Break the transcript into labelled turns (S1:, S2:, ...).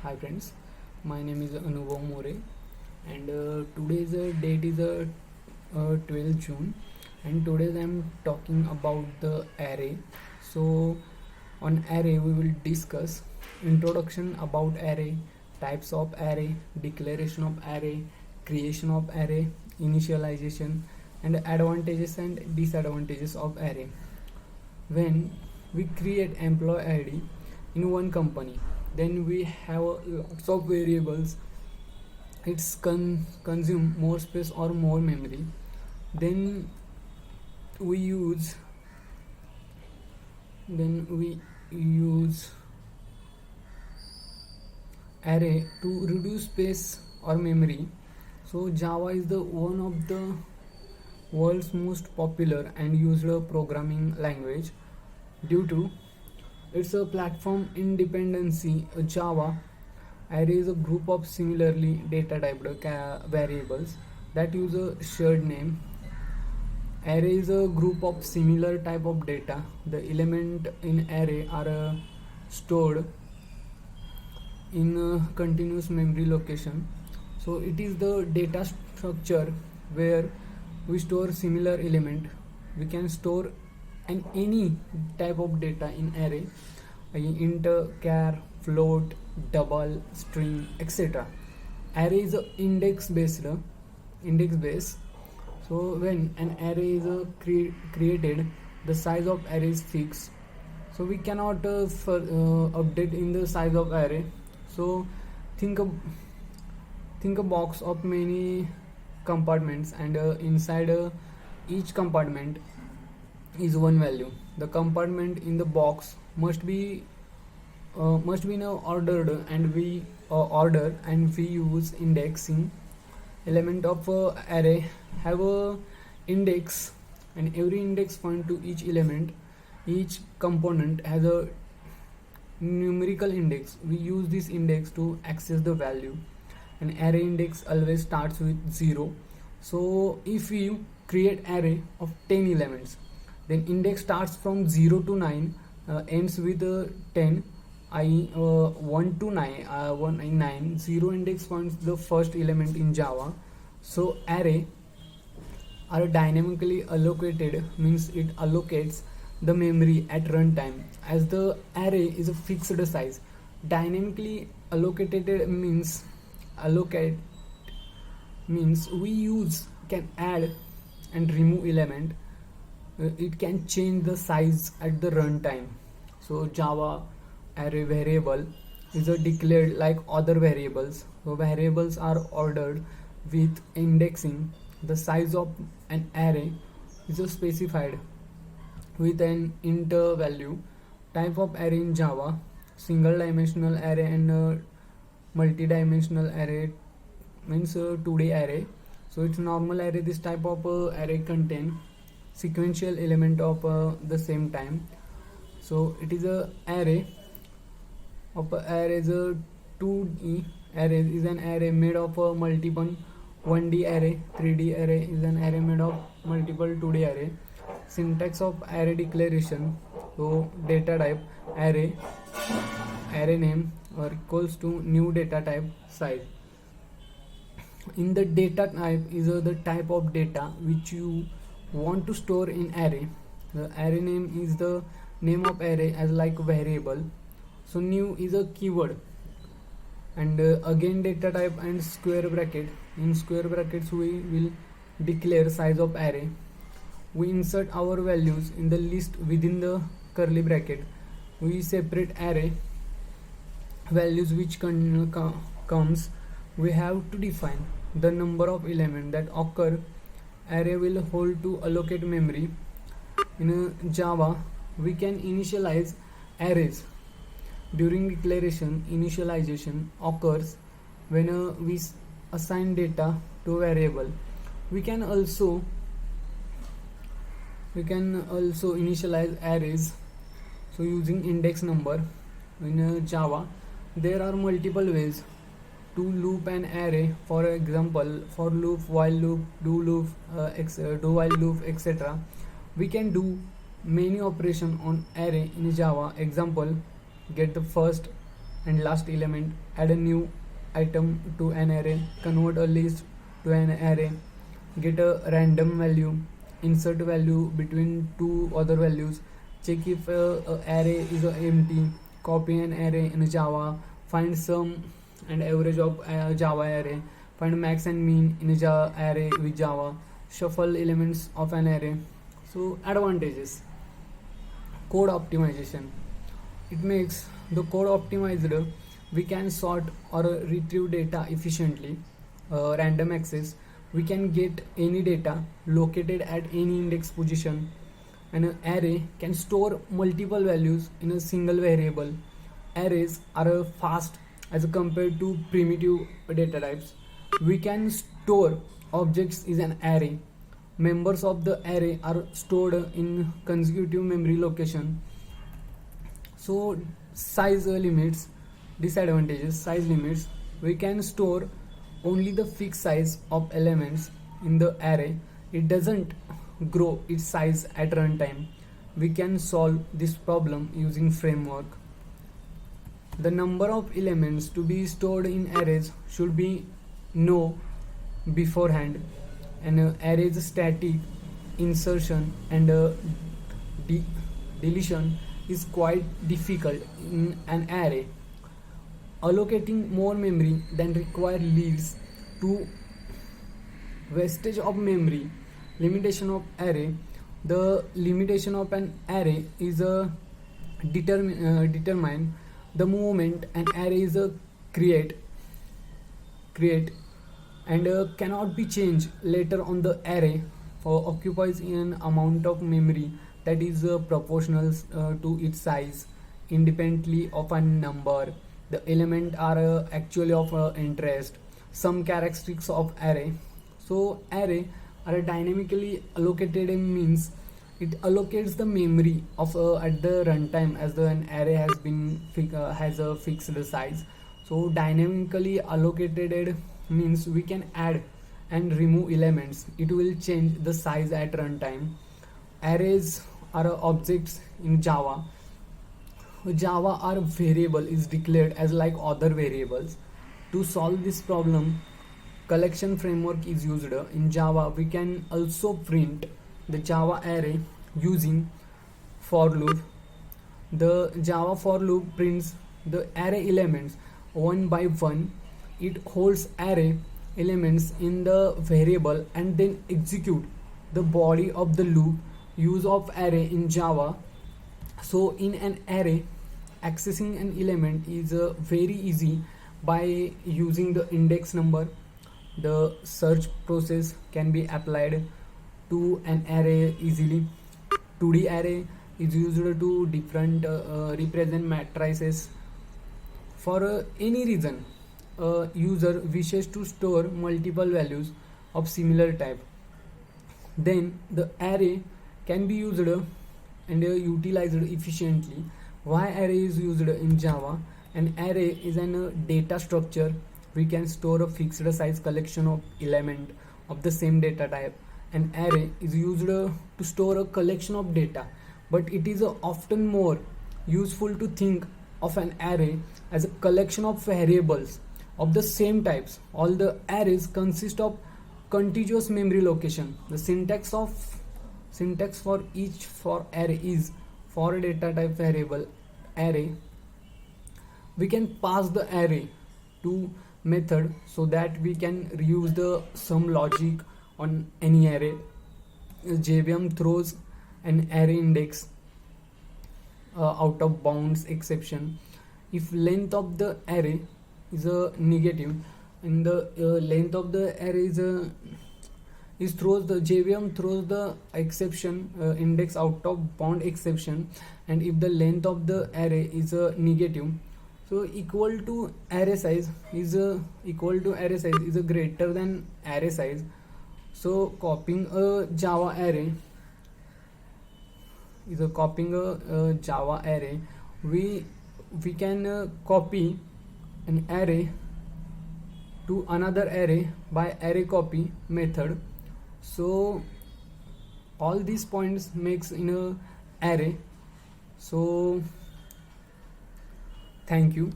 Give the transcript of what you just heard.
S1: Hi friends, my name is Anubhav More and today's date is 12th June and today I am talking about the array. So on array we will discuss introduction about array, types of array, declaration of array, creation of array, initialization and advantages and disadvantages of array. When we create employee ID in one company, then we have lots of variables. It's consume more space or more memory. Then we use then we use array to reduce space or memory. So Java is the one of the world's most popular and used programming language due to its a platform independency. Java array is a group of similarly data typed variables that use a shared name. Array is a group of similar type of data. The element in array are stored in a continuous memory location. So it is the data structure where we store similar element. We can store any type of data in array, int, char, float, double, string, etc. Array is index based. So when an array is created, the size of array is fixed. So we cannot update in the size of array. So think a box of many compartments, and inside each compartment is one value. The compartment in the box must be now ordered, and we order and we use indexing. Element of array have a index, and every index point to each element. Each component has a numerical index. We use this index to access the value. An array index always starts with 0. So if you create array of 10 elements, then index starts from 0 to 9, ends with 10, I 1 to 9, 1 and 9. 0 index points the first element in Java. So array are dynamically allocated, means it allocates the memory at runtime. As the array is a fixed size, dynamically allocated means we can add and remove element. It can change the size at the runtime. So Java array variable is a declared like other variables. So variables are ordered with indexing. The size of an array is specified with an int value. Type of array in Java: single dimensional array and multi-dimensional array, means 2D array. So it's normal array. This type of array contain sequential element of the same time. So it is a array of array is a 2D array is an array made of multiple 1D array. 3D array is an array made of multiple 2D array. Syntax of array declaration: so data type array name or equals to new data type size. In the data type is the type of data which you want to store in array. The array name is the name of array as like variable. So new is a keyword, and again data type and square bracket. In square brackets we will declare size of array. We insert our values in the list within the curly bracket. We separate array values which comes. We have to define the number of elements that occur. Array will hold to allocate memory. In Java we can initialize arrays. During declaration, initialization occurs when we assign data to a variable. We can also initialize arrays, so using index number. In Java there are multiple ways to loop an array. For example, for loop, while loop, do loop, do while loop, etc. We can do many operation on array in Java. Example: get the first And last element, add a new item to an array, convert a list to an array, get a random value, insert value between two other values, check if a array is empty, copy an array in Java, find sum and average of Java array, find max and mean in a Java array with Java, shuffle elements of an array. So advantages: code optimization. It makes the code optimized. We can sort or retrieve data efficiently. Random access. We can get any data located at any index position. An array can store multiple values in a single variable. Arrays are fast as compared to primitive data types. We can store objects in an array. Members of the array are stored in consecutive memory location. So size limits, disadvantages: size limits. We can store only the fixed size of elements in the array. It doesn't grow its size at runtime. We can solve this problem using framework. The number of elements to be stored in arrays should be known beforehand. An array's static insertion and de- deletion is quite difficult in an array. Allocating more memory than required leads to wastage of memory. Limitation of array. The limitation of an array is determine the moment an array is create and cannot be changed later on. The array occupies an amount of memory that is proportional to its size independently of a number. The elements are actually of interest. Some characteristics of array. So array are dynamically allocated means it allocates the memory of at the runtime as an array has a fixed size. So dynamically allocated means we can add and remove elements. It will change the size at runtime. Arrays are objects in Java. Java are variable is declared as like other variables. To solve this problem, collection framework is used. In Java, we can also print the Java array using for loop. The Java for loop prints the array elements one by one. It holds array elements in the variable and then execute the body of the loop. Use of array in Java. So in an array, accessing an element is very easy by using the index number. The search process can be applied to an array easily. 2D array is used to different represent matrices. For any reason, a user wishes to store multiple values of similar type, then the array can be used and utilized efficiently. Why array is used in Java? An array is a data structure. We can store a fixed size collection of element of the same data type. An array is used to store a collection of data, but it is often more useful to think of an array as a collection of variables of the same types. All the arrays consist of contiguous memory location. The syntax for each for array is for data type variable array. We can pass the array to method so that we can reuse the sum logic on any array. JVM throws an array index out of bounds exception if length of the array is a negative and the length of the array is throws the JVM throws the exception index out of bound exception, and if the length of the array is a negative, so equal to array size is a greater than array size. So copying a Java array we can copy an array to another array by array copy method. So all these points makes in a array. So thank you.